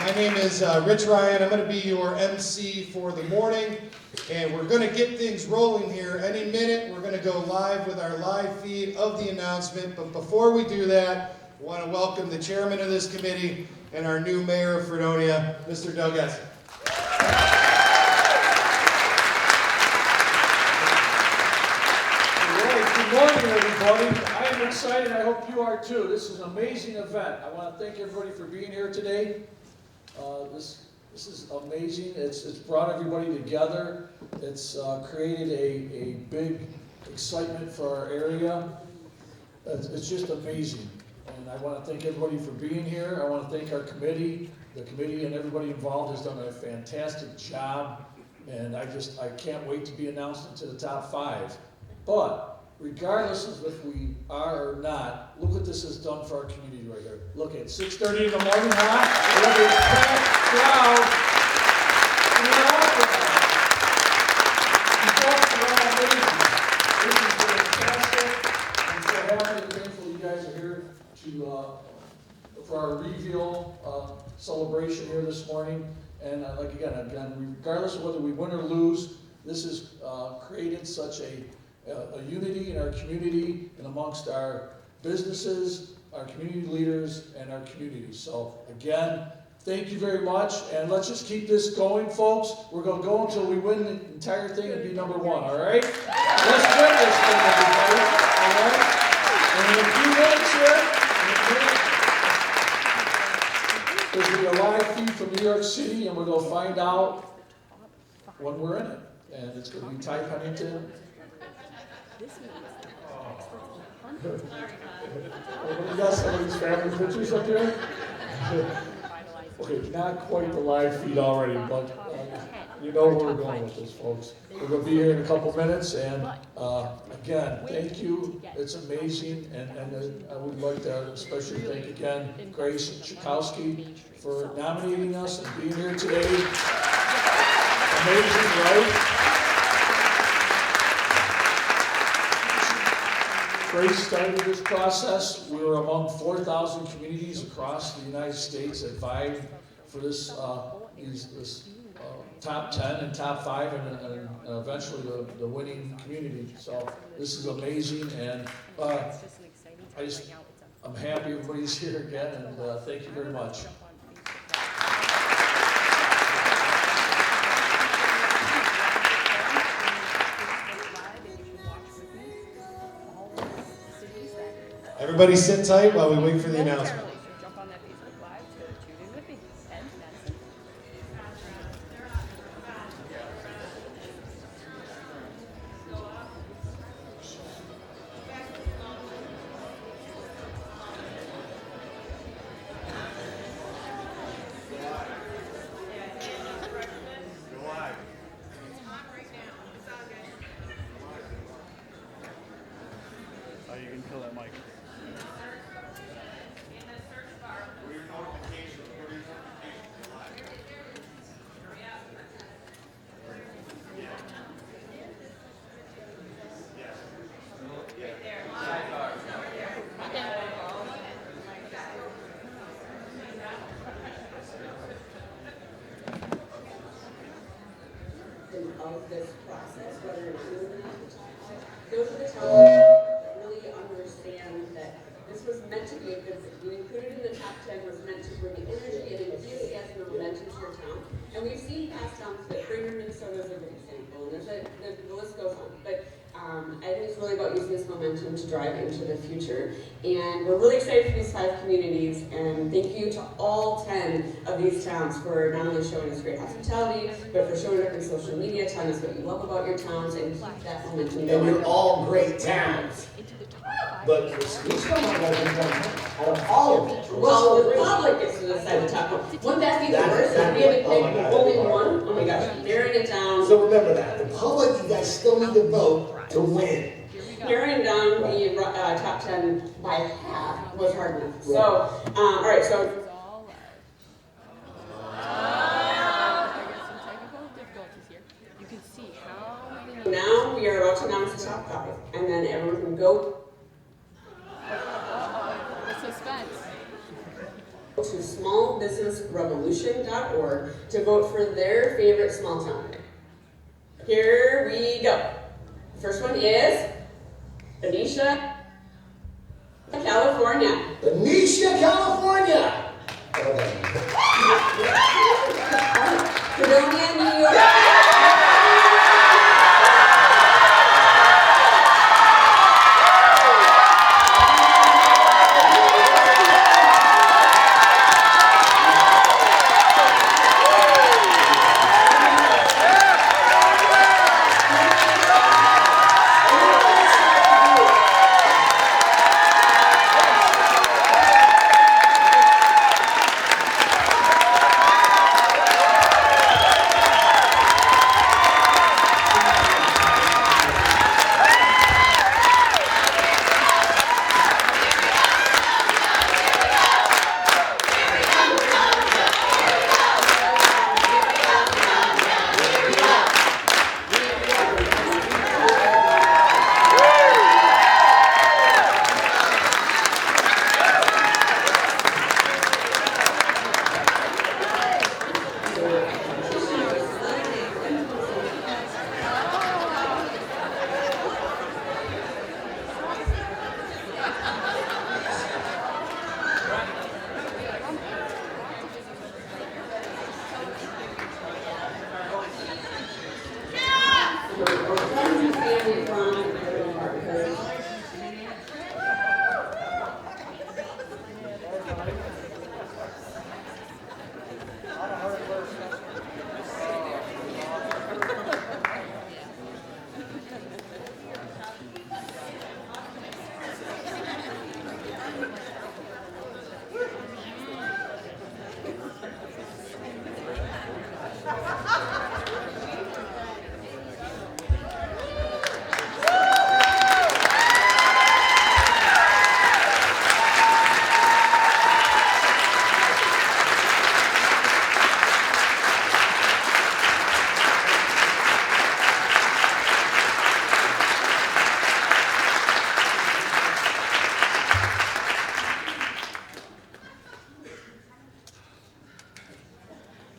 My name is Rich Ryan. I'm going to be your MC for the morning, and we're going to get things rolling here. Any minute, we're going to go live with our live feed of the announcement. But before we do that, I want to welcome the chairman of this committee and our new mayor of Fredonia, Mr. Doug Essen. Good morning, everybody. I am excited. I hope you are too. This is an amazing event. I want to thank everybody for being here today. This is amazing. It's brought everybody together. It's created a big excitement for our area. It's just amazing. And I want to thank everybody for being here. I want to thank our committee. The committee and everybody involved has done a fantastic job. And I can't wait to be announced into the top 5. But regardless of if we are or not, look what this has done for our community right here. Look at 6:30 in the morning, huh? Look at this packed crowd. We're out there. You folks are all amazing. This is fantastic. I'm so happy and thankful you guys are here for our reveal celebration here this morning. And again, regardless of whether we win or lose, this has created such a unity in our community and amongst our businesses, our community leaders, and our community. So again, thank you very much, and let's just keep this going, folks. We're going to go until we win the entire thing and be number 1, all right? Let's win this thing, everybody, all right? And in a few minutes here, there's going to be a live feed from New York City, and we're going to find out when we're in it. And it's going to be Ty Pennington. You got some of these family pictures up there? Okay, not quite the live feed already, but you know where we're going with this, folks. We're going to be here in a couple minutes, and again, thank you. It's amazing, and I would like to especially thank again Grace Chakowski for nominating us and being here today. Amazing, right? Grace started this process. We were among 4,000 communities across the United States that vied for this top 10 and top 5 and eventually the winning community. So this is amazing, and I'm happy everybody's here again, and thank you very much. Everybody sit tight while we wait for the announcement. You can kill that mic. Of this process, whether it's in the those are the towns that really understand that this was meant to be a good thing. We included in the top 10 was meant to bring energy and enthusiasm and momentum to your town. And we've seen past towns that Fredonia, Minnesota is a good example, and the list goes on. But I think it's really about using this momentum to drive into the future. And we're really excited for these 5 communities, and thank you to all 10 of these towns for not only showing us great hospitality, but for showing up in social media, telling us what you love about your towns, and keep that momentum going. And you're all great towns. But we still not going to out of all of them. Well, the public gets to decide the top one. Wouldn't that be the worst? If we had to pick only one? Oh my gosh, narrowing it down. So remember that. The public, you guys still need to vote to win. Narrowing down the top 10 by half was hard enough. So, all right, so. Now we are about to announce the top 5, and then everyone can go. Suspense. to smallbusinessrevolution.org to vote for their favorite small town. Here we go. The first one is Benicia, California. Benicia, California. Fredonia, New York.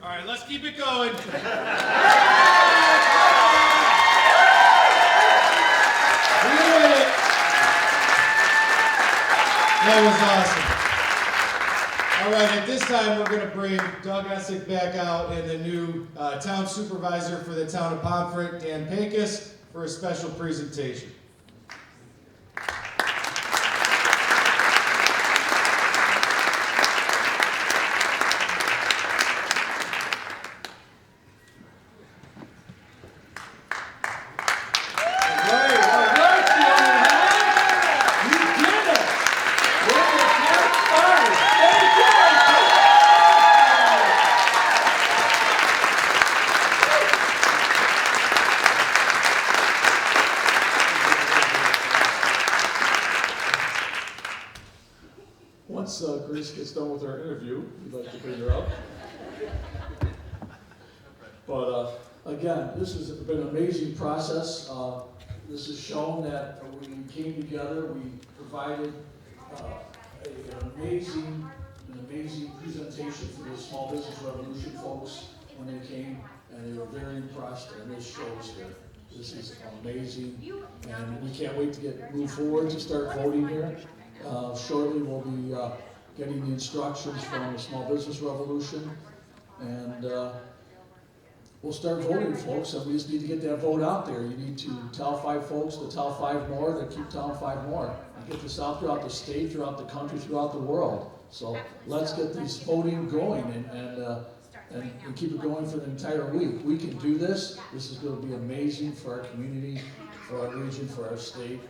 All right, let's keep it going. That was awesome. All right, at this time, we're going to bring Doug Essick back out and the new town supervisor for the town of Pomfret, Dan Pecos, for a special presentation. Once Grace gets done with her interview, we'd like to bring her up. But again, this has been an amazing process. This has shown that we came together, we provided an amazing presentation for the Small Business Revolution folks when they came, and they were very impressed, and this shows here. This is amazing, and we can't wait to move forward to start voting here. Shortly, we'll be getting the instructions from the Small Business Revolution, and we'll start voting, folks, and we just need to get that vote out there. You need to tell 5 folks to tell 5 more, to keep telling 5 more, and get this out throughout the state, throughout the country, throughout the world. So let's get this voting going and keep it going for the entire week. We can do this. This is going to be amazing for our community, for our region, for our state.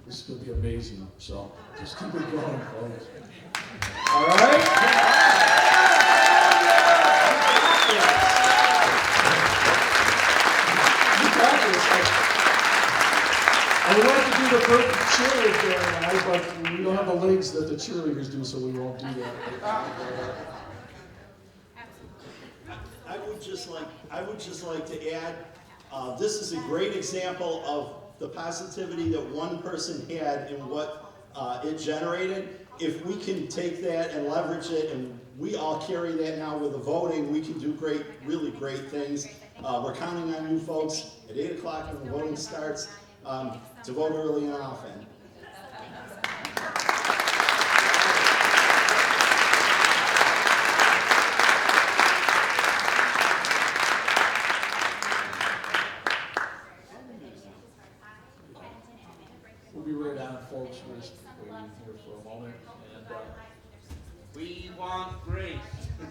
This is going to be amazing. So just keep it going, folks. All right? I would like to do the perfect cheerleader there tonight, but we don't have the legs that the cheerleaders do, so we won't do that. I would just like to add, this is a great example of the positivity that one person had and what it generated. if we can take that and leverage it, and we all carry that now with the voting, we can do great, really great things. We're counting on you folks at 8 o'clock when the voting starts to vote early and often. We'll be right on, folks. We're just waiting here for a moment. And We want grace.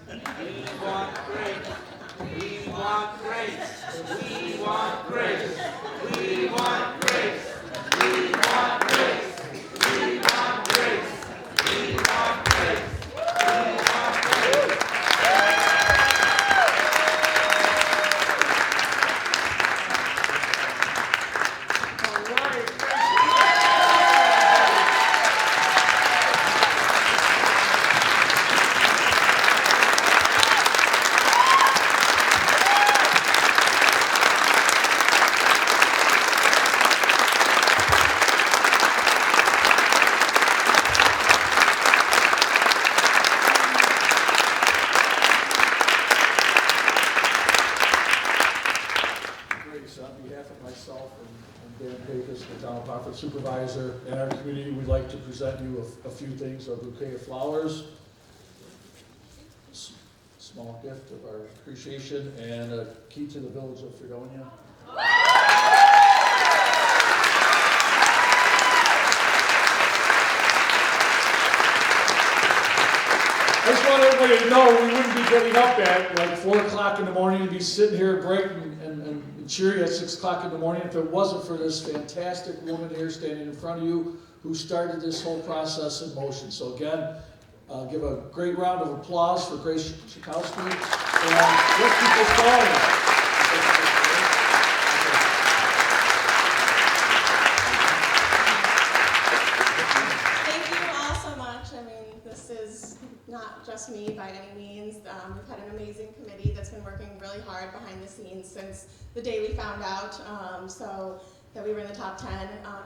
We want grace. We want grace. We want grace. We want grace. We want grace. We want grace. We want grace. We want grace. all right. Grace, on behalf of myself and Dan Pecos, the town profit supervisor, and our community, we'd like to present you a few things, a bouquet of flowers, small gift of our appreciation, and a key to the village of Fredonia. I just want everybody to know we wouldn't be getting up at like 4 o'clock in the morning and be sitting here bright and cheery at 6 o'clock in the morning if it wasn't for this fantastic woman here standing in front of you who started this whole process in motion. So again, give a great round of applause for Grace Schakowsky. And let's keep this going. Thank you all so much. I mean, this is not just me by any means. We've had an amazing committee that's been working really hard behind the scenes since the day we found out so that we were in the top 10.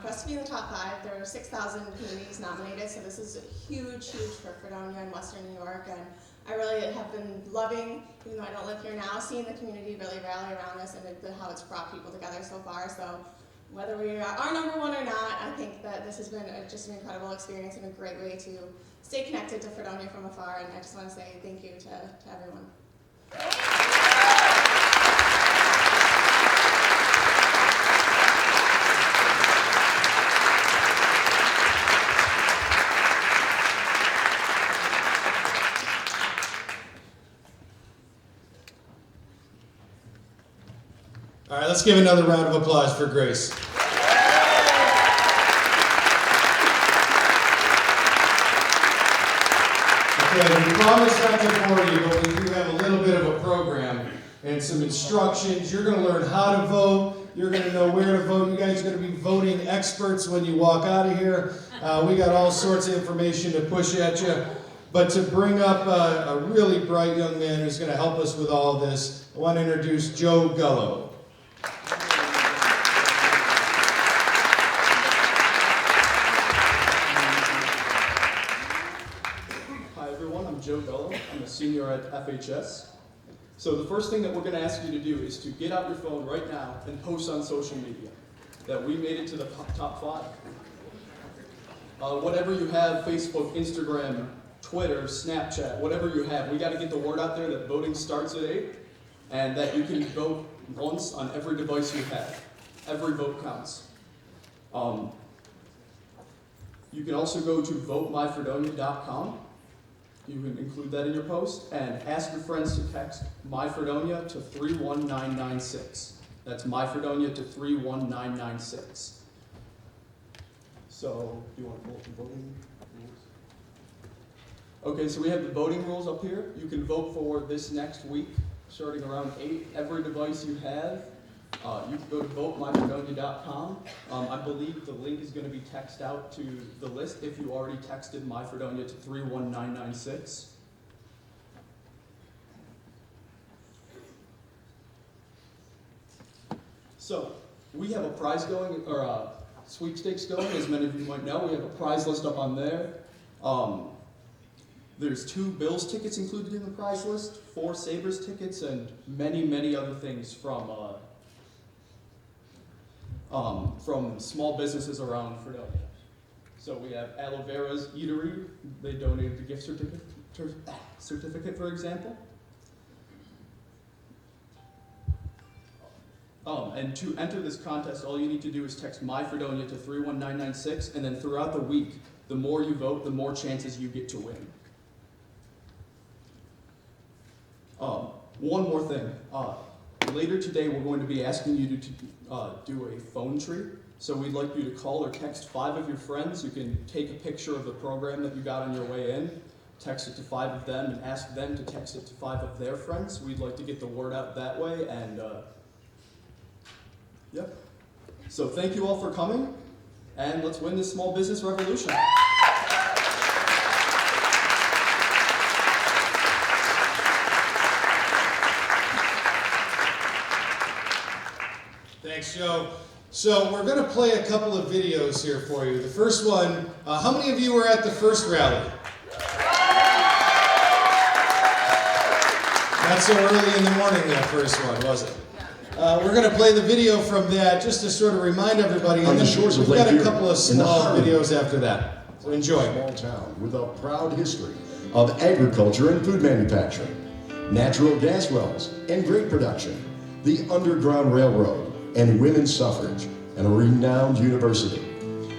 For us to be in the top 5, there are 6,000 communities nominated, so this is huge for Fredonia and Western New York. And I really have been loving, even though I don't live here now, seeing the community really rally around this and how it's brought people together so far. So whether we are number 1 or not, I think that this has been just an incredible experience and a great way to stay connected to Fredonia from afar. And I just want to say thank you to everyone. All right, let's give another round of applause for Grace. Okay, we promised not to bore you, but we do have a little bit of a program and some instructions. You're going to learn how to vote. You're going to know where to vote. You guys are going to be voting experts when you walk out of here. We got all sorts of information to push at you. But to bring up a really bright young man who's going to help us with all this, I want to introduce Joe Gullo. Hi everyone, I'm Joe Gullo. I'm a senior at FHS. So the first thing that we're going to ask you to do is to get out your phone right now and post on social media that we made it to the top 5. Whatever you have, Facebook, Instagram, Twitter, Snapchat, whatever you have, we got to get the word out there that voting starts at 8 and that you can vote once on every device you have. Every vote counts. You can also go to votemyfredonia.com. You can include that in your post and ask your friends to text MyFredonia to 31996. That's MyFredonia to 31996. So, do you want to vote the voting rules? Okay, so we have the voting rules up here. You can vote for this next week, starting around 8. Every device you have. You can go to votemyfredonia.com. I believe the link is going to be texted out to the list if you already texted MyFredonia to 31996. So, we have a prize going, or a sweepstakes going, as many of you might know. We have a prize list up on there. There's 2 Bills tickets included in the prize list, 4 Sabres tickets, and many, many other things from small businesses around Fredonia. So we have Aloe Vera's Eatery. They donated the gift certificate, for example. And to enter this contest, all you need to do is text My Fredonia to 31996, and then throughout the week, the more you vote, the more chances you get to win. One more thing. Later today, we're going to be asking you to do a phone tree. So we'd like you to call or text 5 of your friends. You can take a picture of the program that you got on your way in, text it to 5 of them, and ask them to text it to 5 of their friends. We'd like to get the word out that way, and yep. So thank you all for coming, and let's win this small business revolution. Thanks, Joe. So we're going to play a couple of videos here for you. The first one, how many of you were at the first rally? Not so early in the morning, that first one, was it? We're going to play the video from that just to sort of remind everybody. And then we've got a couple of small videos after that. So enjoy. Small town with a proud history of agriculture and food manufacturing, natural gas wells and grape production, the Underground Railroad, and women's suffrage, and a renowned university.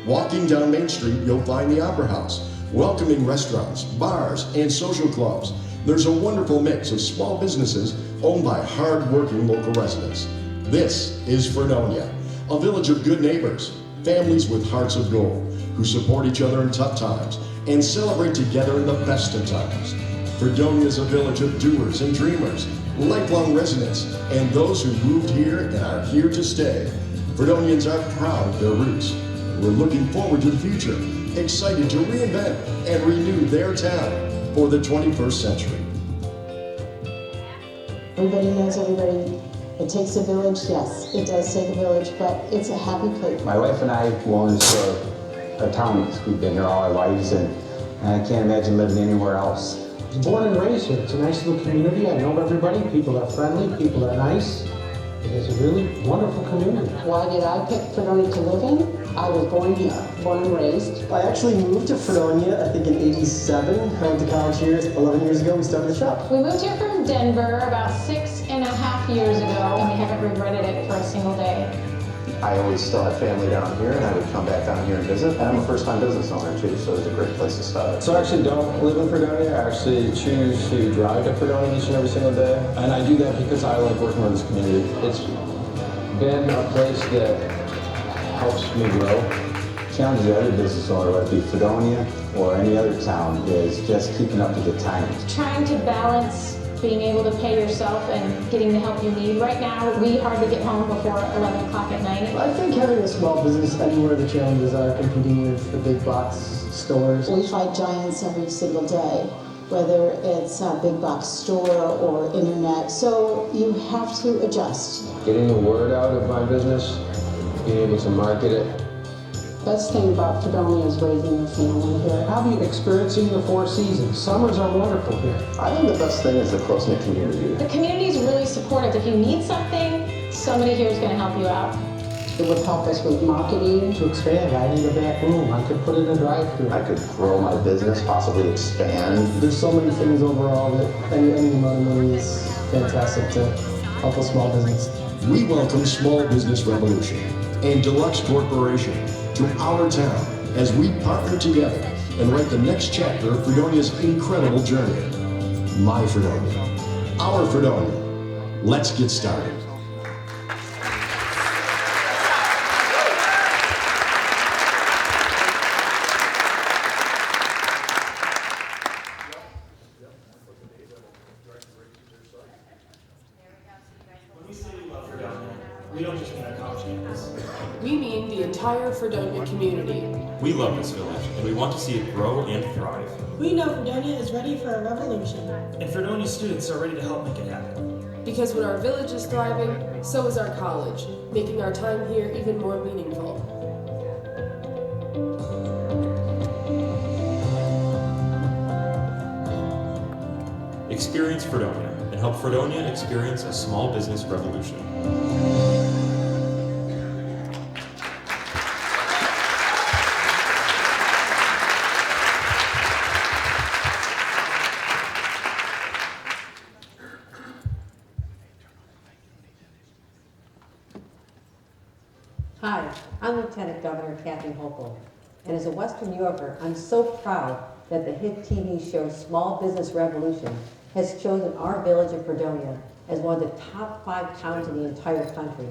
Walking down Main Street, you'll find the Opera House, welcoming restaurants, bars, and social clubs. There's a wonderful mix of small businesses owned by hard-working local residents. This is Fredonia, a village of good neighbors, families with hearts of gold, who support each other in tough times and celebrate together in the best of times. Fredonia is a village of doers and dreamers, lifelong residents, and those who moved here and are here to stay. Fredonians are proud of their roots. We're looking forward to the future, excited to reinvent and renew their town for the 21st century. Everybody knows everybody. It takes a village, yes, it does take a village, but it's a happy place. My wife and I will own our towns. We've been here all our lives, and I can't imagine living anywhere else. I was born and raised here. It's a nice little community. I know everybody. People are friendly. People are nice. It is a really wonderful community. Why did I pick Fredonia to live in? I was born here, born and raised. I actually moved to Fredonia, I think in '87. I went to college here 11 years ago. We started the shop. We moved here from Denver about 6.5 years ago, and we haven't regretted it for a single day. I always still had family down here, and I would come back down here and visit. And I'm a first-time business owner too, so it's a great place to start. So I actually don't live in Fredonia. I actually choose to drive to Fredonia each and every single day. And I do that because I like working with this community. It's been a place that helps me grow. The challenge of every business owner, whether it be Fredonia or any other town, is just keeping up to the times. Trying to balance being able to pay yourself and getting the help you need. Right now, we hardly get home before 11 o'clock at night. I think having a small business anywhere the challenges are competing with the big box stores. We fight giants every single day, whether it's a big box store or internet, so you have to adjust. Getting the word out of my business, being able to market it. Best thing about Fredonia is raising your family here. Experiencing the 4 seasons. Summers are wonderful here. I think the best thing is the close-knit community. The community is really supportive. If you need something, somebody here is going to help you out. It would help us with marketing. To expand, I need a back room. I could put in a drive-thru. I could grow my business, possibly expand. There's so many things overall that any amount of money is fantastic to help a small business. We welcome Small Business Revolution and Deluxe Corporation to our town as we partner together and write the next chapter of Fredonia's incredible journey. My Fredonia, our Fredonia. Let's get started. When we say we love Fredonia, we don't just mean our college campus. We mean the entire Fredonia community. We love this village, and we want to see it grow and thrive. We know Fredonia is ready for a revolution. And Fredonia students are ready to help make it happen. Because when our village is thriving, so is our college, making our time here even more meaningful. Experience Fredonia and help Fredonia experience a small business revolution. Hi, I'm Lieutenant Governor Kathy Hochul, and as a Western New Yorker, I'm so proud that the hit TV show Small Business Revolution has chosen our village of Fredonia as one of the top 5 towns in the entire country.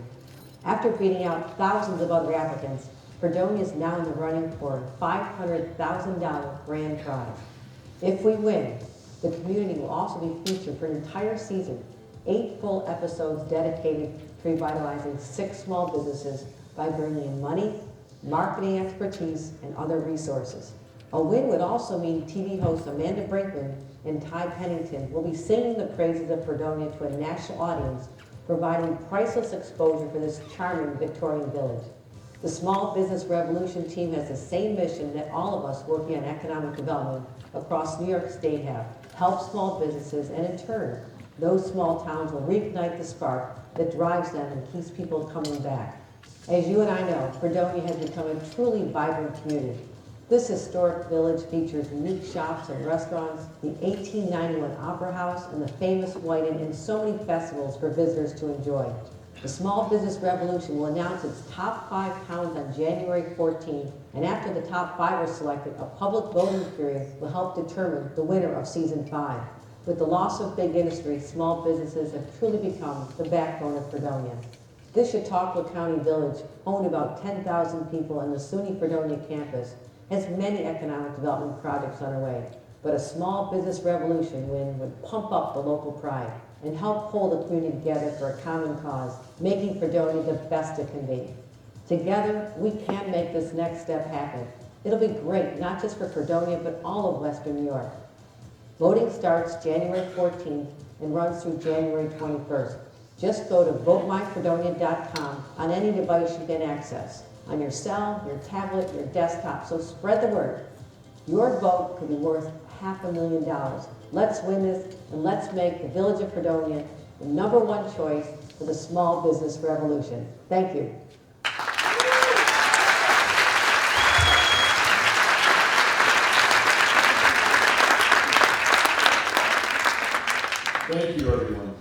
After beating out thousands of other applicants, Fredonia is now in the running for a $500,000 grand prize. If we win, the community will also be featured for an entire season, 8 full episodes dedicated to revitalizing 6 small businesses by bringing in money, marketing expertise, and other resources. A win would also mean TV hosts Amanda Brinkman and Ty Pennington will be singing the praises of Fredonia to a national audience, providing priceless exposure for this charming Victorian village. The Small Business Revolution team has the same mission that all of us working on economic development across New York State have: help small businesses, and in turn, those small towns will reignite the spark that drives them and keeps people coming back. As you and I know, Fredonia has become a truly vibrant community. This historic village features unique shops and restaurants, the 1891 Opera House, and the famous White Inn, and so many festivals for visitors to enjoy. The Small Business Revolution will announce its top 5 towns on January 14th, and after the top 5 are selected, a public voting period will help determine the winner of Season 5. With the loss of big industry, small businesses have truly become the backbone of Fredonia. This Chautauqua County village, home to about 10,000 people, and the SUNY Fredonia campus, has many economic development projects underway, but a Small Business Revolution win would pump up the local pride and help pull the community together for a common cause, making Fredonia the best it can be. Together, we can make this next step happen. It'll be great, not just for Fredonia, but all of Western New York. Voting starts January 14th and runs through January 21st. Just go to votemyfredonia.com on any device you can access, on your cell, your tablet, your desktop, so spread the word. Your vote could be worth $500,000. Let's win this, and let's make the village of Fredonia the #1 choice for the small business revolution. Thank you. Thank you, everyone.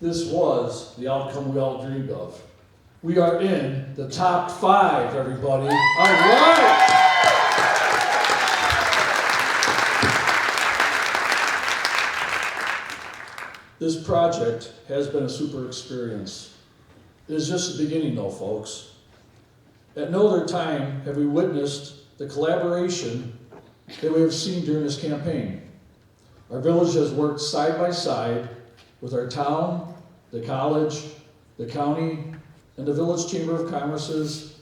This was the outcome we all dreamed of. We are in the top 5, everybody. All right! This project has been a super experience. It is just the beginning, though, folks. At no other time have we witnessed the collaboration that we have seen during this campaign. Our village has worked side by side with our town, the college, the county, and the Village Chamber of Commerce's,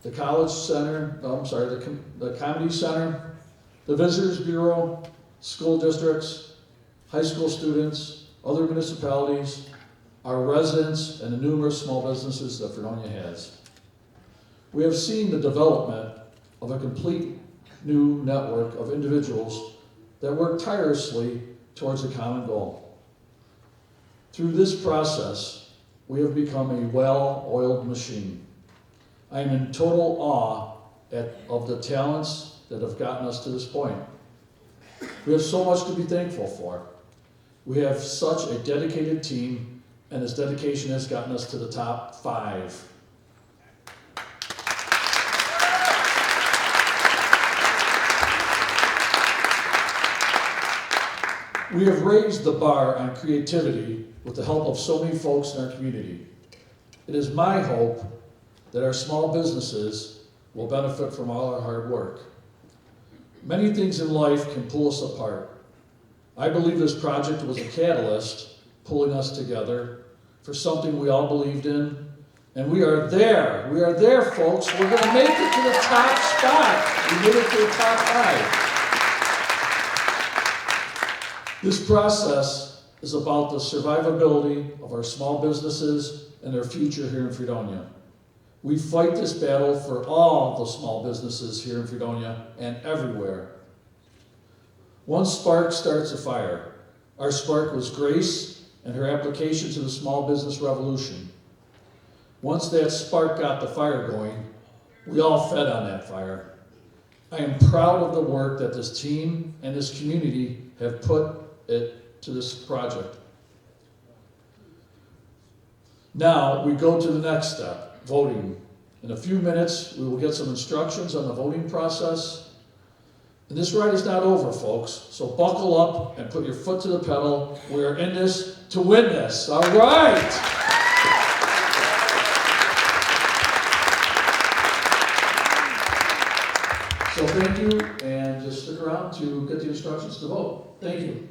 the College Center, the Comedy Center, the Visitors Bureau, school districts, high school students, other municipalities, our residents, and the numerous small businesses that Fredonia has. We have seen the development of a complete new network of individuals that work tirelessly towards a common goal. Through this process, we have become a well-oiled machine. I am in total awe of the talents that have gotten us to this point. We have so much to be thankful for. We have such a dedicated team, and this dedication has gotten us to the top 5. We have raised the bar on creativity with the help of so many folks in our community. It is my hope that our small businesses will benefit from all our hard work. Many things in life can pull us apart. I believe this project was a catalyst pulling us together for something we all believed in, and we are there. We are there, folks. We're going to make it to the top spot. We made it to the top 5. This process is about the survivability of our small businesses and their future here in Fredonia. We fight this battle for all the small businesses here in Fredonia and everywhere. One spark starts a fire, Our spark was Grace and her application to the Small Business Revolution. Once that spark got the fire going, we all fed on that fire. I am proud of the work that this team and this community have put to this project. Now we go to the next step, voting. In a few minutes, we will get some instructions on the voting process. And this ride is not over, folks, so buckle up and put your foot to the pedal. We are in this to win this, all right? So thank you, and just stick around to get the instructions to vote. Thank you.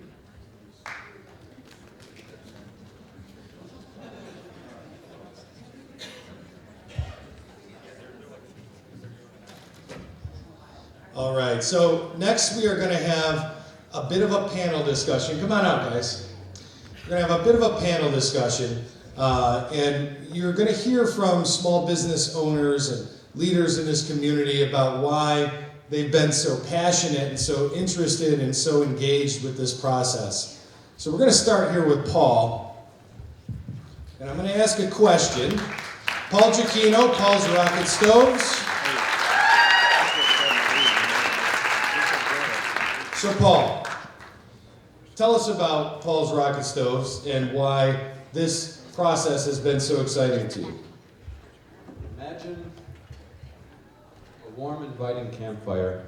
All right, so next we are going to have a bit of a panel discussion. Come on out, guys. We're going to have a bit of a panel discussion, and you're going to hear from small business owners and leaders in this community about why they've been so passionate and so interested and so engaged with this process. So we're going to start here with Paul, and I'm going to ask a question. Paul Giacchino, Paul's Rocket Stoves. So Paul, tell us about Paul's Rocket Stoves and why this process has been so exciting to you. Imagine a warm, inviting campfire.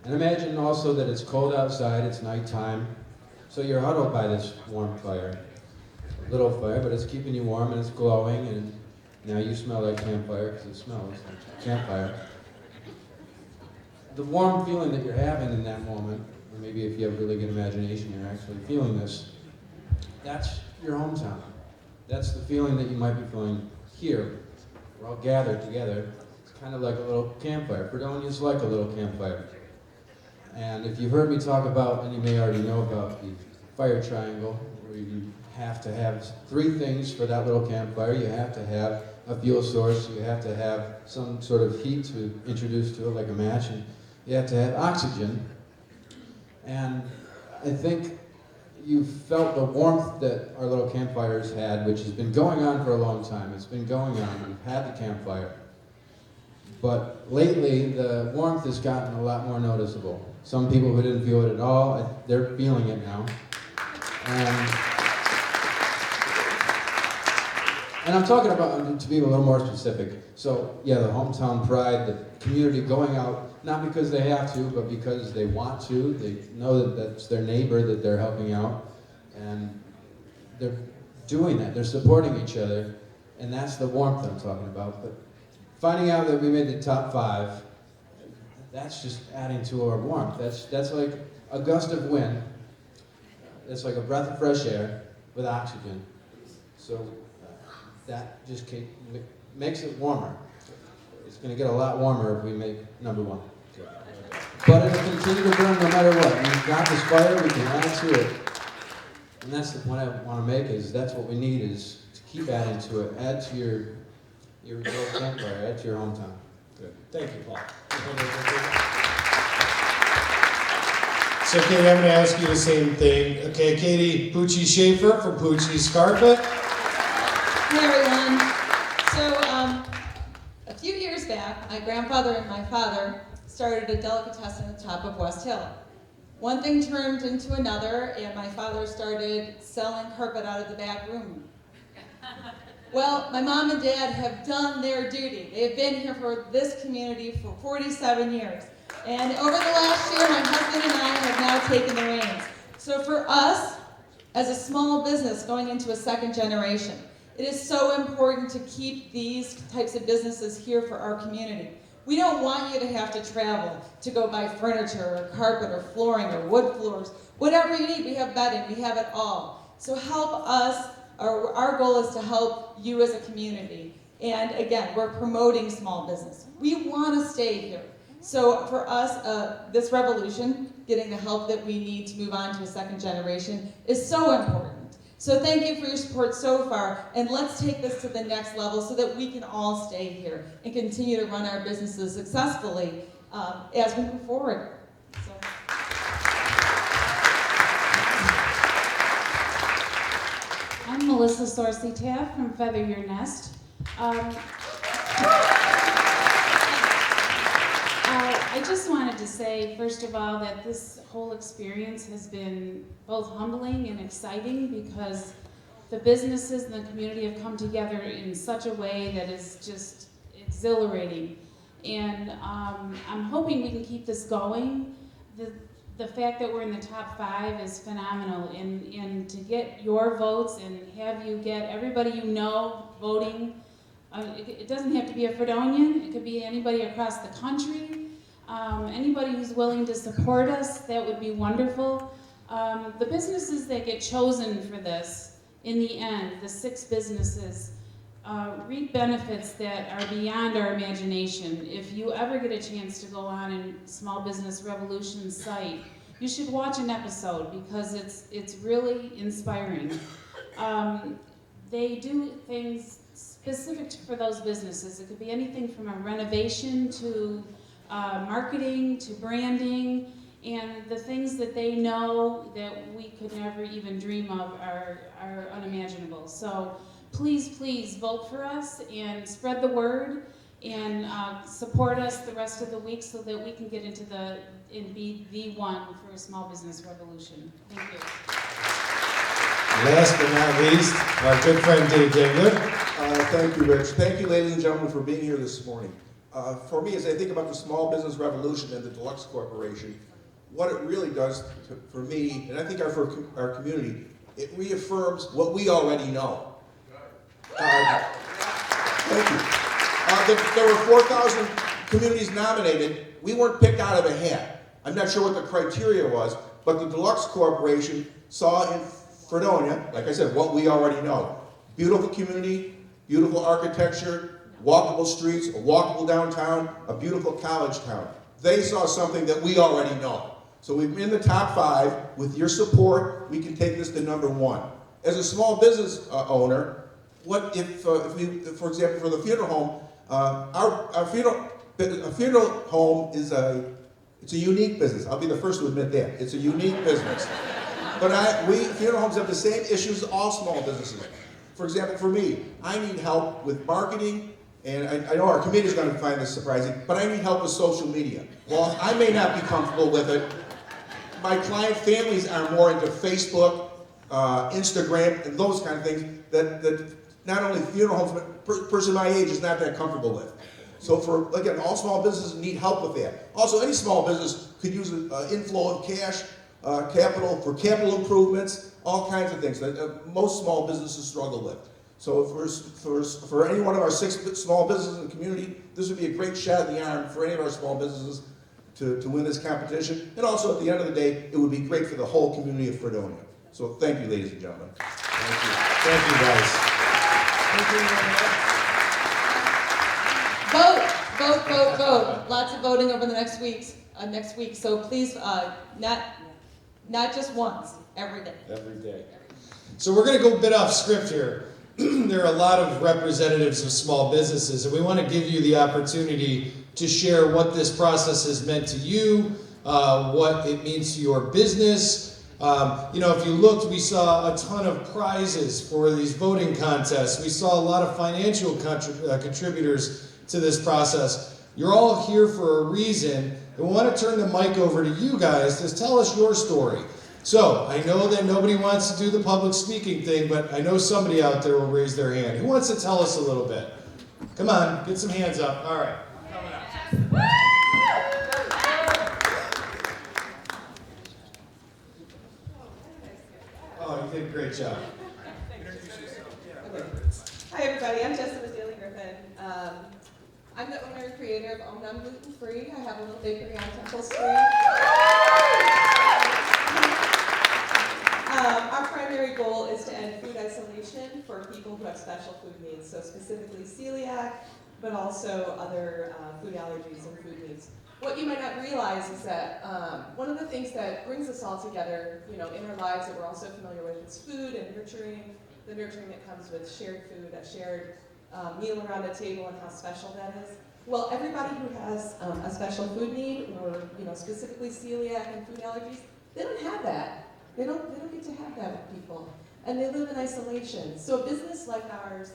And imagine also that it's cold outside, it's nighttime, so you're huddled by this warm fire. A little fire, but it's keeping you warm and it's glowing, and now you smell like campfire because it smells like campfire. The warm feeling that you're having in that moment, or maybe if you have really good imagination, you're actually feeling this, that's your hometown. That's the feeling that you might be feeling here. We're all gathered together. It's kind of like a little campfire. Fredonia is like a little campfire. And if you've heard me talk about, and you may already know about the fire triangle, where you have to have three things for that little campfire. You have to have a fuel source, you have to have some sort of heat to introduce to it, like a match, and you have to have oxygen. And I think you felt the warmth that our little campfires had, which has been going on for a long time. It's been going on. We've had the campfire. But lately, the warmth has gotten a lot more noticeable. Some people who didn't feel it at all, they're feeling it now. And I'm talking about, to be a little more specific, so yeah, the hometown pride, the community going out, not because they have to, but because they want to. They know that that's their neighbor that they're helping out, and they're doing that. They're supporting each other, and that's the warmth I'm talking about. But finding out that we made the top 5, that's just adding to our warmth. That's like a gust of wind. It's like a breath of fresh air with oxygen. So that just makes it warmer. It's going to get a lot warmer if we make number 1. But it'll continue to burn no matter what. We've got this fire, we can add to it. And that's the point I want to make, is that's what we need, is to keep adding to it. Add to your little campfire, add to your hometown. Good. Thank you, Paul. So Katie, I'm going to ask you the same thing. Okay, Katie Pucci Schaefer from Pucci's Carpet. Hey everyone. So a few years back, my grandfather and my father started a delicatessen at the top of West Hill. One thing turned into another, and my father started selling carpet out of the back room. Well, my mom and dad have done their duty. They have been here for this community for 47 years. And over the last year, my husband and I have now taken the reins. So for us, as a small business going into a second generation, it is so important to keep these types of businesses here for our community. We don't want you to have to travel to go buy furniture or carpet or flooring or wood floors. Whatever you need, we have bedding, we have it all. So help us, our goal is to help you as a community. And again, we're promoting small business. We want to stay here. So for us, this revolution, getting the help that we need to move on to a second generation, is so important. So thank you for your support so far, and let's take this to the next level so that we can all stay here and continue to run our businesses successfully as we move forward. So. Melissa Sorsey-Taff from Feather Your Nest. I just wanted to say, first of all, that this whole experience has been both humbling and exciting because the businesses and the community have come together in such a way that is just exhilarating. And I'm hoping we can keep this going. The fact that we're in the top 5 is phenomenal, and to get your votes and have you get everybody you know voting, it doesn't have to be a Fredonian, it could be anybody across the country, anybody who's willing to support us, that would be wonderful. The businesses that get chosen for this, in the end, the 6 businesses, reap benefits that are beyond our imagination. If you ever get a chance to go on a Small Business Revolution's site, you should watch an episode because it's really inspiring. They do things specific for those businesses. It could be anything from a renovation to marketing to branding, and the things that they know that we could never even dream of are unimaginable. So please, please vote for us and spread the word and support us the rest of the week so that we can get into and be the one for a small business revolution. Thank you. Last but not least, our good friend Dave Dingler. Thank you, Rich. Thank you, ladies and gentlemen, for being here this morning. For me, as I think about the small business revolution and the Deluxe Corporation, what it really does for me, and I think for our community, it reaffirms what we already know. Thank you. There were 4,000 communities nominated. We weren't picked out of a hat. I'm not sure what the criteria was, but the Deluxe Corporation saw in Fredonia, like I said, what we already know. Beautiful community, beautiful architecture, walkable streets, a walkable downtown, a beautiful college town. They saw something that we already know. So we're in the top 5. With your support, we can take this to number 1. As a small business owner, what if we, for example, for the funeral home, our funeral home is it's a unique business. I'll be the first to admit that. It's a unique business. But funeral homes have the same issues as all small businesses. For example, for me, I need help with marketing, and I know our committee is going to find this surprising, but I need help with social media. Well, I may not be comfortable with it. My client families are more into Facebook, Instagram, and those kind of things that not only funeral homes, but a person my age is not that comfortable with. So again, all small businesses need help with that. Also, any small business could use an inflow of cash, capital for capital improvements, all kinds of things that most small businesses struggle with. So for any one of our 6 small businesses in the community, this would be a great shot in the arm for any of our small businesses to win this competition. And also, at the end of the day, it would be great for the whole community of Fredonia. So thank you, ladies and gentlemen. Thank you. Thank you, guys. Vote, vote, vote, vote. Lots of voting over the next week. So please, not just once, every day. Every day. So we're going to go a bit off script here. There are a lot of representatives of small businesses, and we want to give you the opportunity to share what this process has meant to you, what it means to your business. If you looked, we saw a ton of prizes for these voting contests. We saw a lot of financial contributors to this process. You're all here for a reason, and we want to turn the mic over to you guys to tell us your story. So, I know that nobody wants to do the public speaking thing, but I know somebody out there will raise their hand. Who wants to tell us a little bit? Come on, get some hands up. All right. Oh, you did a great job. Hi everybody, I'm Jessica Daly Griffin. I'm the owner and creator of Om Nom Gluten Free. I have a little bakery on Temple Street. Our primary goal is to end food isolation for people who have special food needs, so specifically celiac, but also other food allergies and food needs. What you might not realize is that one of the things that brings us all together, in our lives that we're also familiar with is food and nurturing, the nurturing that comes with shared food, a shared meal around a table, and how special that is. Well, everybody who has a special food need, or specifically celiac and food allergies, they don't have that. They don't get to have that with people. and they live in isolation. So a business like ours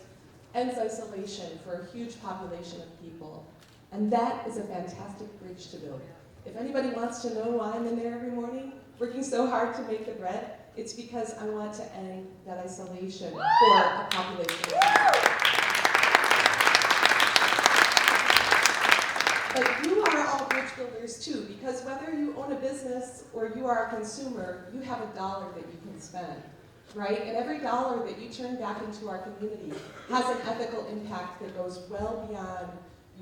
ends isolation for a huge population of people. And that is a fantastic bridge to build. If anybody wants to know why I'm in there every morning, working so hard to make the bread, it's because I want to end that isolation for a population of people. But you are all bridge builders too, because whether you own a business or you are a consumer, you have $1 that you can spend, right? And every dollar that you turn back into our community has an ethical impact that goes well beyond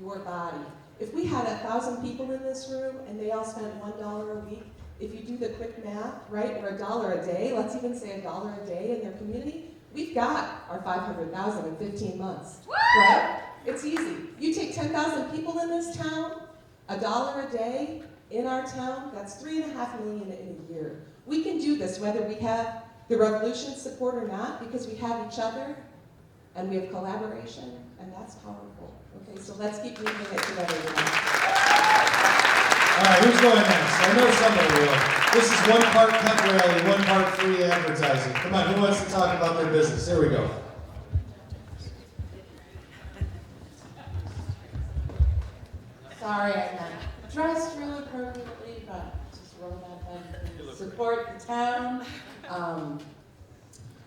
your body. If we had 1,000 people in this room and they all spent $1 a week, if you do the quick math, right, or $1 a day, let's even say $1 a day in their community, we've got our 500,000 in 15 months, right? It's easy. You take 10,000 people in this town, $1 a day in our town, that's $3.5 million in a year. We can do this whether we have the revolution support or not, because we have each other and we have collaboration, and that's powerful. Okay, so let's keep moving it together tonight. All right, who's going next? I know somebody will. This is one part pep rally, one part free advertising. Come on, who wants to talk about their business? Here we go. Sorry, I'm not dressed really appropriately, but just roll that button. Support the town.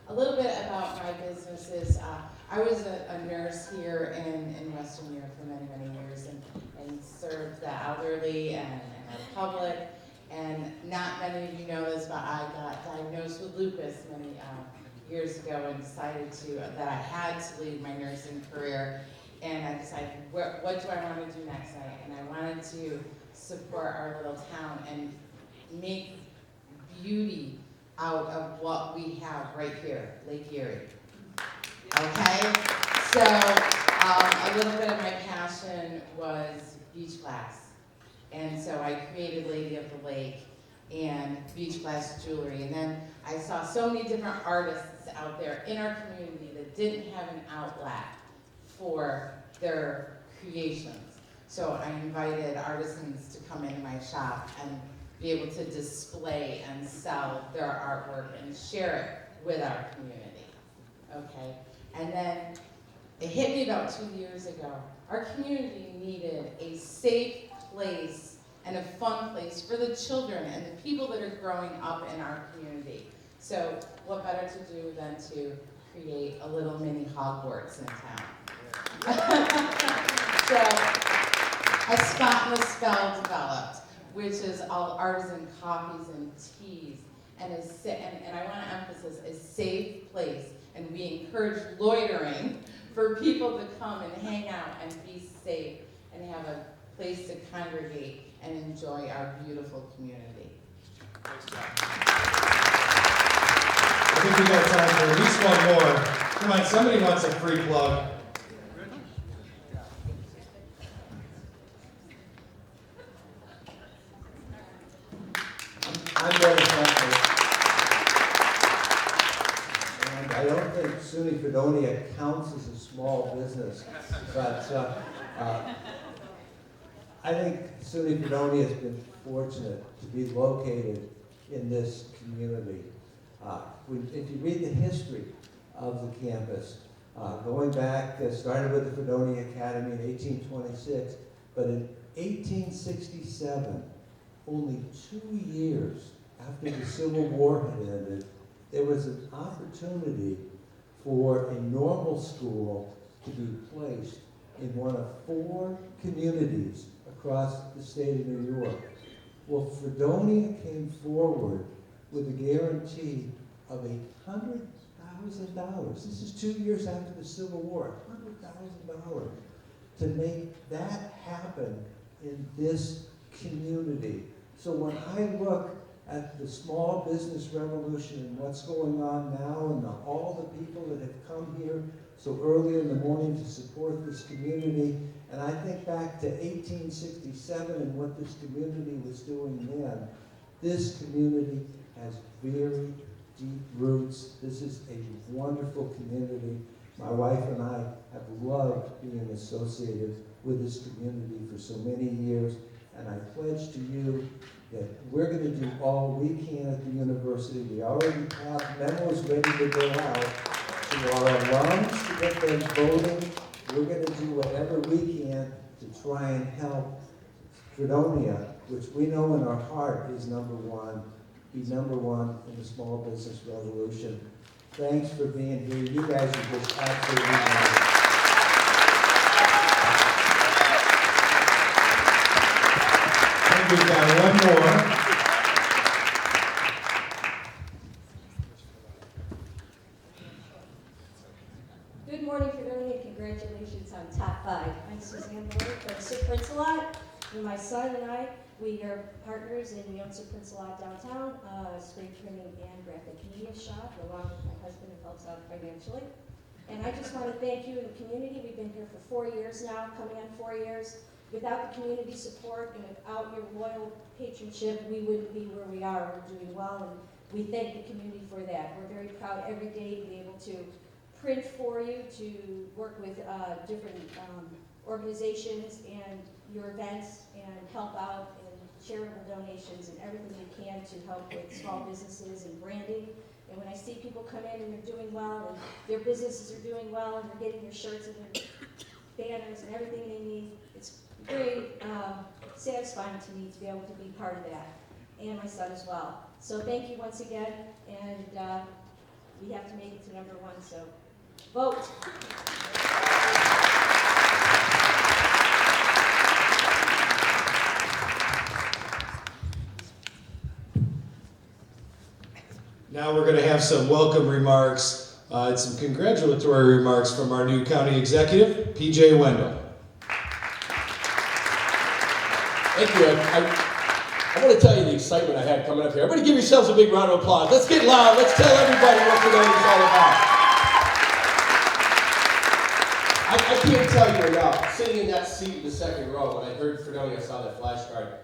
A little bit about my businesses. I was a nurse here in Western Europe for many, many years and served the elderly and the public. And not many of you know this, but I got diagnosed with lupus many years ago and decided that I had to leave my nursing career. And I decided, what do I want to do next? And I wanted to support our little town and make beauty out of what we have right here, Lake Erie. Okay? So a little bit of my passion was beach glass. And so I created Lady of the Lake and beach glass jewelry. And then I saw so many different artists out there in our community that didn't have an outlet for their creations. So I invited artisans to come into my shop and be able to display and sell their artwork and share it with our community. Okay? And then it hit me about 2 years ago. Our community needed a safe place and a fun place for the children and the people that are growing up in our community. So what better to do than to create a little mini Hogwarts in town. So a Spot and a Spell developed, which is all artisan coffees and teas, and I want to emphasize a safe place, and we encourage loitering for people to come and hang out and be safe and have a place to congregate and enjoy our beautiful community. Nice job. I think we got time for at least one more. Come on, somebody wants a free plug. I'm very thankful. And I don't think SUNY Fredonia counts as a small business, but I think SUNY Fredonia has been fortunate to be located in this community. If you read the history of the campus, going back, started with the Fredonia Academy in 1826, but in 1867, only 2 years after the Civil War had ended, there was an opportunity for a normal school to be placed in one of 4 communities across the state of New York. Well, Fredonia came forward with a guarantee of $100,000. This is 2 years after the Civil War, $100,000 to make that happen in this community. So when I look at the small business revolution and what's going on now and all the people that have come here so early in the morning to support this community, and I think back to 1867 and what this community was doing then, this community has very deep roots. This is a wonderful community. My wife and I have loved being associated with this community for so many years. And I pledge to you that we're going to do all we can at the university. We already have memos ready to go out to our alums to get them voting. We're going to do whatever we can to try and help Fredonia, which we know in our heart is number one, be number one in the small business revolution. Thanks for being here. You guys are just absolutely wonderful. We've got one more. Good morning, Fredonia, and congratulations on top 5. I'm Suzanne Miller from Sir Prince-A-Lot, and my son and I, we are partners in the Sir Prince-A-Lot downtown, screen printing and graphic media shop, along with my husband who helps out financially. And I just want to thank you and the community. We've been here for 4 years now, coming on 4 years. Without the community support and without your loyal patronship, we wouldn't be where we are. We're doing well, and we thank the community for that. We're very proud every day to be able to print for you, to work with different organizations and your events, and help out in charitable donations and everything we can to help with small businesses and branding. And when I see people come in and they're doing well, and their businesses are doing well, and they're getting their shirts and their banners and everything they need, it's very satisfying to me to be able to be part of that, and my son as well. So thank you once again, and we have to make it to number 1, so vote. Now we're going to have some welcome remarks and some congratulatory remarks from our new county executive, PJ Wendell. Thank you. I want to tell you the excitement I had coming up here. Everybody give yourselves a big round of applause. Let's get loud. Let's tell everybody what today is all about. I can't tell you enough. Sitting in that seat in the second row, when I heard Fredonia, I saw that flashcard,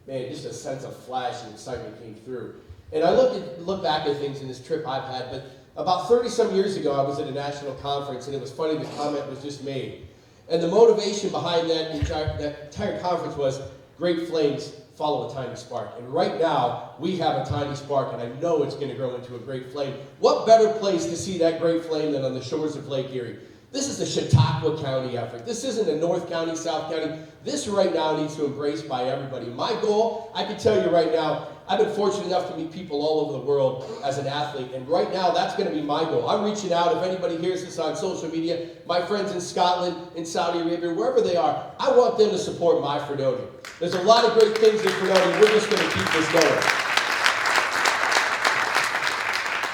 man, just a sense of flash and excitement came through. And I look back at things in this trip I've had, but about 30-some years ago, I was at a national conference, and it was funny, the comment was just made. And the motivation behind that entire conference was, great flames follow a tiny spark. And right now, we have a tiny spark, and I know it's going to grow into a great flame. What better place to see that great flame than on the shores of Lake Erie? This is the Chautauqua County effort. This isn't a North County, South County. This right now needs to be embraced by everybody. My goal, I can tell you right now, I've been fortunate enough to meet people all over the world as an athlete, and right now that's going to be my goal. I'm reaching out. If anybody hears this on social media, my friends in Scotland, in Saudi Arabia, wherever they are, I want them to support my Fredonia. There's a lot of great things in Fredonia. We're just going to keep this going.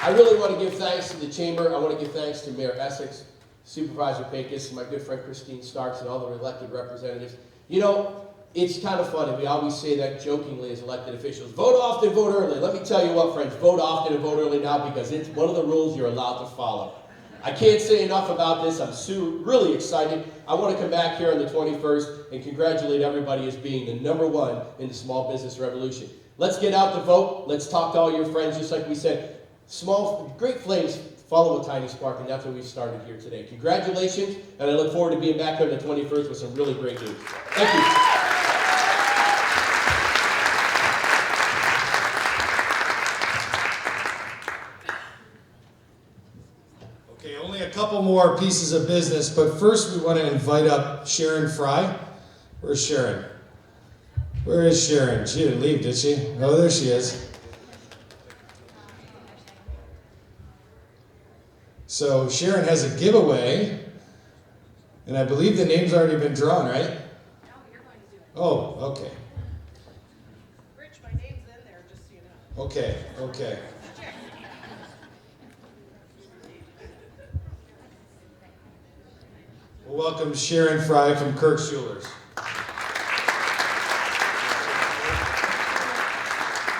I really want to give thanks to the Chamber. I want to give thanks to Mayor Essex, Supervisor Pecos, and my good friend Christine Starks, and all the elected representatives. You know, it's kind of funny. We always say that jokingly as elected officials. Vote often, vote early. Let me tell you what, friends. Vote often and vote early now, because it's one of the rules you're allowed to follow. I can't say enough about this. I'm really excited. I want to come back here on the 21st and congratulate everybody as being the #1 in the small business revolution. Let's get out to vote. Let's talk to all your friends. Just like we said, great flames follow a tiny spark, and that's what we've started here today. Congratulations, and I look forward to being back here on the 21st with some really great news. Thank you. Okay, only a couple more pieces of business, but first we want to invite up Sharon Fry. Where's Sharon? Where is Sharon? She didn't leave, did she? Oh, there she is. So Sharon has a giveaway, and I believe the name's already been drawn, right? No, you're going to do it. Oh, okay. Rich, my name's in there, just so you know. Okay, okay. We'll welcome Sharon Fry from Kirk Schulers.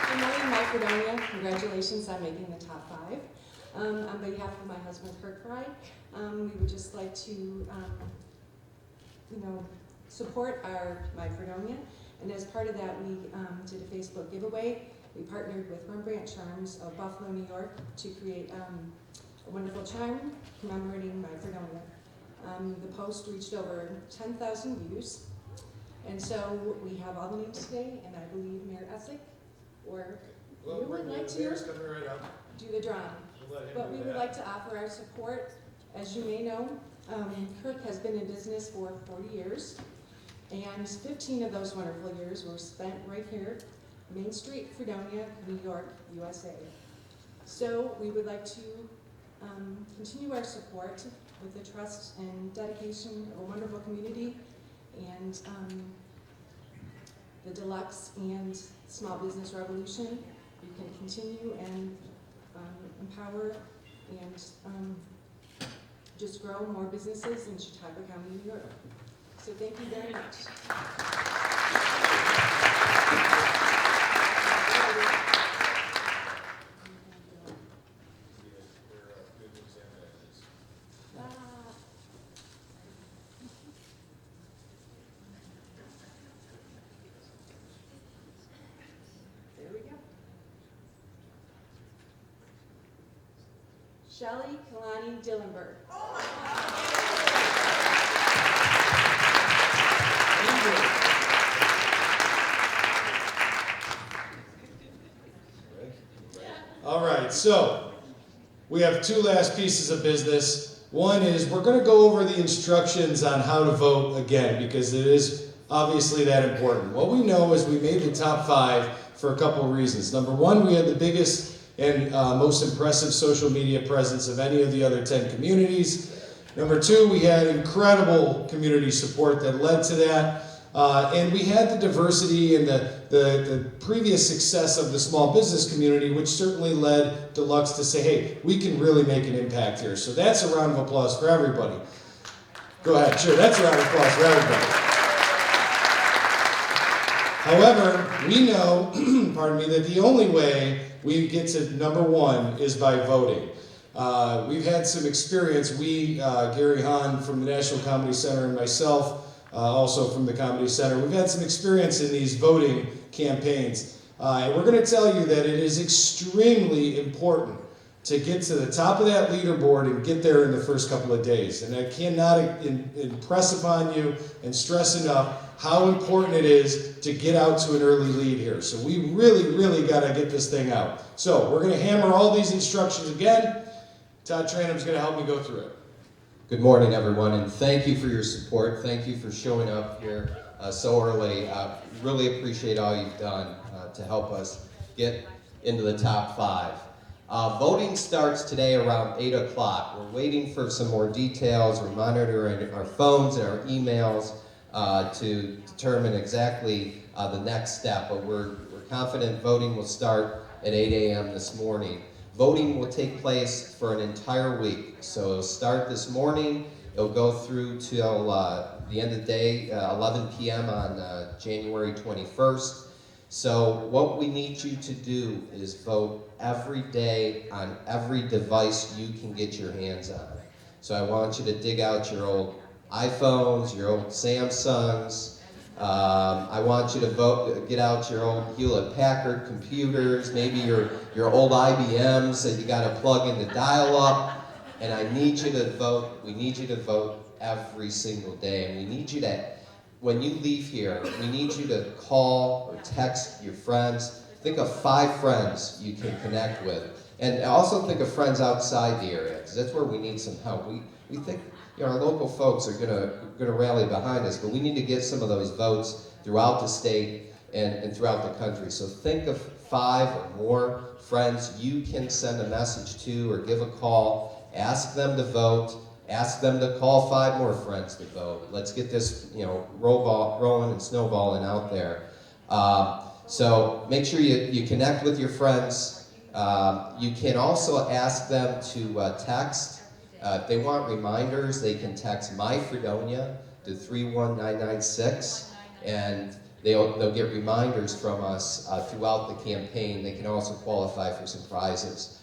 Good morning, my Fredonia. Congratulations on making the top 5. On behalf of my husband, Kirk Fry, we would just like to, support my Fredonia. And as part of that, we did a Facebook giveaway. We partnered with Rembrandt Charms of Buffalo, New York, to create a wonderful charm commemorating my Fredonia. The post reached over 10,000 views. And so we have all the names today, and I believe Mayor Essick, or you would like to do the drawing. But we would like to offer our support. As you may know, Kirk has been in business for 40 years, and 15 of those wonderful years were spent right here, Main Street, Fredonia, New York, USA. So we would like to continue our support with the trust and dedication of a wonderful community, and the Deluxe and Small Business Revolution. You can continue and empower and just grow more businesses in Chautauqua County, New York. So thank you very much. There we go. Shelley Kalani Dillenberg. All right, so we have two last pieces of business. One is we're going to go over the instructions on how to vote again, because it is obviously that important. What we know is we made the top 5 for a couple of reasons. Number one, we had the biggest and most impressive social media presence of any of the other 10 communities. Number two, we had incredible community support that led to that. And we had the diversity and the previous success of the small business community, which certainly led Deluxe to say, hey, we can really make an impact here. So that's a round of applause for everybody. Go ahead, sure, that's a round of applause for everybody. However, we know, pardon me, that the only way we get to number 1 is by voting. We've had some experience. We, Gary Hahn from the National Comedy Center and myself, also from the Comedy Center, we've had some experience in these voting campaigns. And we're going to tell you that it is extremely important to get to the top of that leaderboard and get there in the first couple of days. And I cannot impress upon you and stress enough how important it is to get out to an early lead here. So we really, really got to get this thing out. So we're going to hammer all these instructions again. Todd Tranum's going to help me go through it. Good morning, everyone, and thank you for your support. Thank you for showing up here so early. Really appreciate all you've done to help us get into the top 5. Voting starts today around 8 o'clock. We're waiting for some more details. We're monitoring our phones and our emails to determine exactly the next step, but we're confident voting will start at 8 a.m. this morning. Voting will take place for an entire week, so it'll start this morning. It'll go through till the end of the day, 11 p.m. on January 21st. So what we need you to do is vote every day on every device you can get your hands on. So I want you to dig out your old iPhones, your old Samsungs. I want you to get out your old Hewlett-Packard computers, maybe your old IBMs that you got to plug in to dial up. And I need you to vote. We need you to vote every single day. And we need you to, when you leave here, we need you to call or text your friends. Think of 5 friends you can connect with. And also think of friends outside the area, because that's where we need some help. We think our local folks are gonna rally behind us, but we need to get some of those votes throughout the state and throughout the country. So think of 5 or more friends you can send a message to or give a call. Ask them to vote. Ask them to call 5 more friends to vote. Let's get this, rolling and snowballing out there. So make sure you connect with your friends. You can also ask them to text. If they want reminders, they can text My Fredonia to 31996, and they'll get reminders from us throughout the campaign. They can also qualify for some prizes.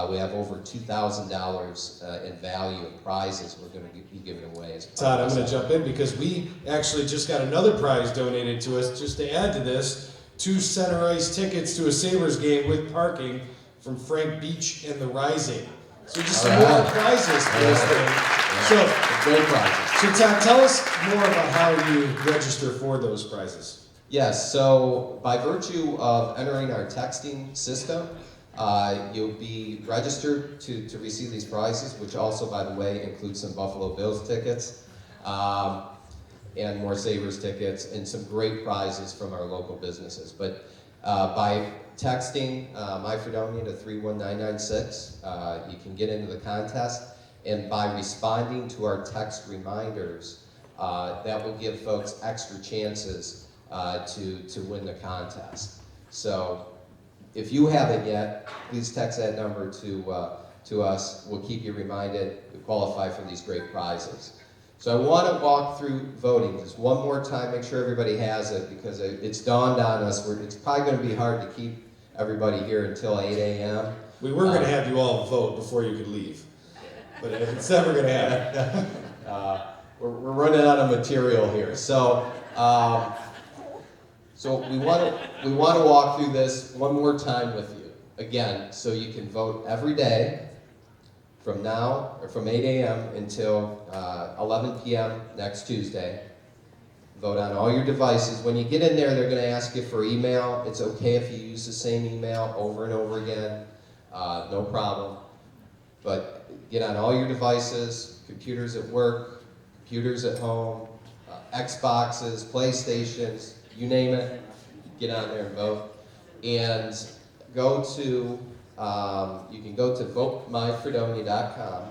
We have over $2,000 in value of prizes we're going to be giving away. Todd, I'm going to jump in because we actually just got another prize donated to us just to add to this. 2 center ice tickets to a Sabres game with parking from Frank Beach and the Rising. So just some more prizes for this thing. So, great prizes. So Todd, tell us more about how you register for those prizes. Yes, so by virtue of entering our texting system, you'll be registered to receive these prizes, which also, by the way, includes some Buffalo Bills tickets, and more Sabres tickets, and some great prizes from our local businesses. But by texting My Fredonia to 31996, you can get into the contest, and by responding to our text reminders, that will give folks extra chances to win the contest. So if you haven't yet, please text that number to us. We'll keep you reminded to qualify for these great prizes. So I want to walk through voting just one more time, make sure everybody has it, because it's dawned on us. It's probably going to be hard to keep everybody here until 8 a.m. We were going to have you all vote before you could leave, but it's never going to happen. We're running out of material here. So we want to walk through this one more time with you. Again, so you can vote every day from now, or from 8 a.m. until 11 p.m. next Tuesday. Vote on all your devices. When you get in there, they're going to ask you for email. It's okay if you use the same email over and over again. No problem. But get on all your devices, computers at work, computers at home, Xboxes, PlayStations, you name it, get on there and vote. And go to, you can go to votemyfredonia.com.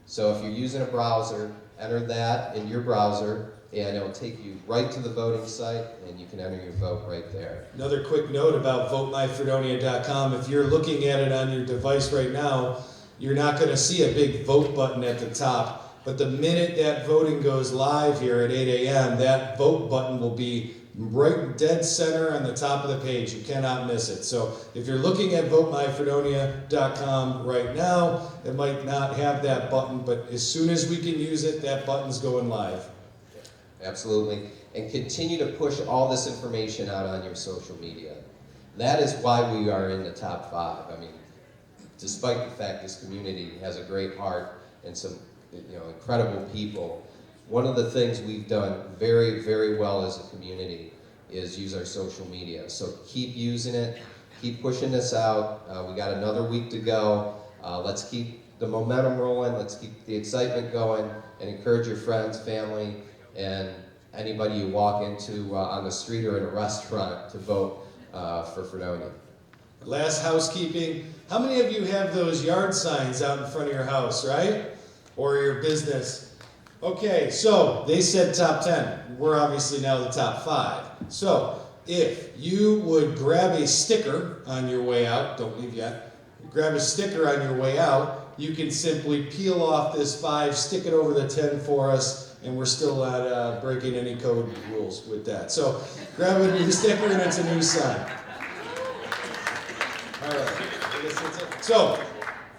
So if you're using a browser, enter that in your browser, and it'll take you right to the voting site, and you can enter your vote right there. Another quick note about votemyfredonia.com. If you're looking at it on your device right now, you're not going to see a big vote button at the top. But the minute that voting goes live here at 8 a.m., that vote button will be right dead center on the top of the page. You cannot miss it. So if you're looking at votemyfredonia.com right now, it might not have that button, but as soon as we can use it, that button's going live. Absolutely. And continue to push all this information out on your social media. That is why we are in the top 5. I mean, despite the fact this community has a great heart and some incredible people, one of the things we've done very, very well as a community is use our social media. So keep using it, keep pushing this out. We got another week to go. Let's keep the momentum rolling, let's keep the excitement going, and encourage your friends, family, and anybody you walk into on the street or in a restaurant to vote for Fredonia. Last housekeeping, how many of you have those yard signs out in front of your house, right? Or your business? Okay, so they said top 10. We're obviously now the top 5. So if you would grab a sticker on your way out, don't leave yet, grab a sticker on your way out, you can simply peel off this 5, stick it over the 10 for us, and we're still not breaking any code rules with that. So grab a new sticker and it's a new sign. All right, I guess that's it. So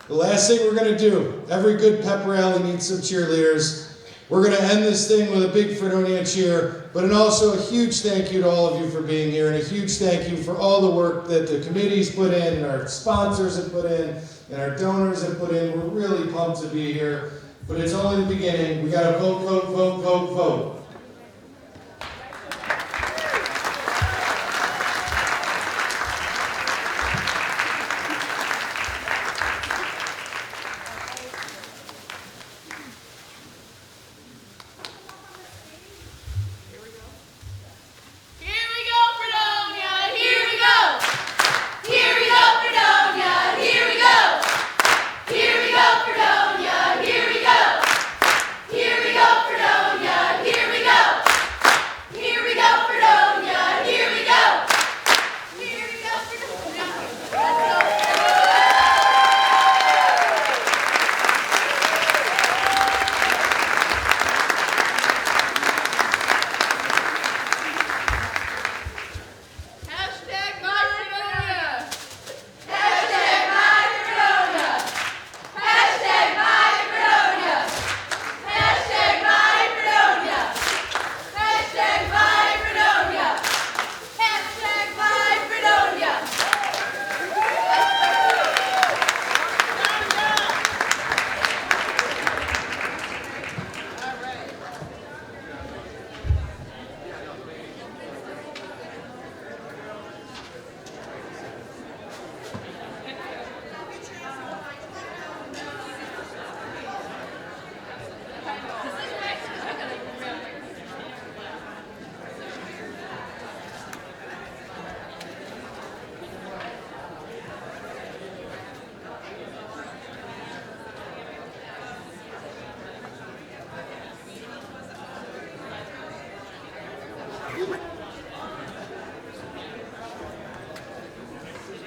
the last thing we're going to do, every good pep rally needs some cheerleaders. We're going to end this thing with a big Fredonia cheer, but also a huge thank you to all of you for being here, and a huge thank you for all the work that the committee's put in, and our sponsors have put in, and our donors have put in. We're really pumped to be here, but it's only the beginning. We got to vote, vote, vote, vote, vote.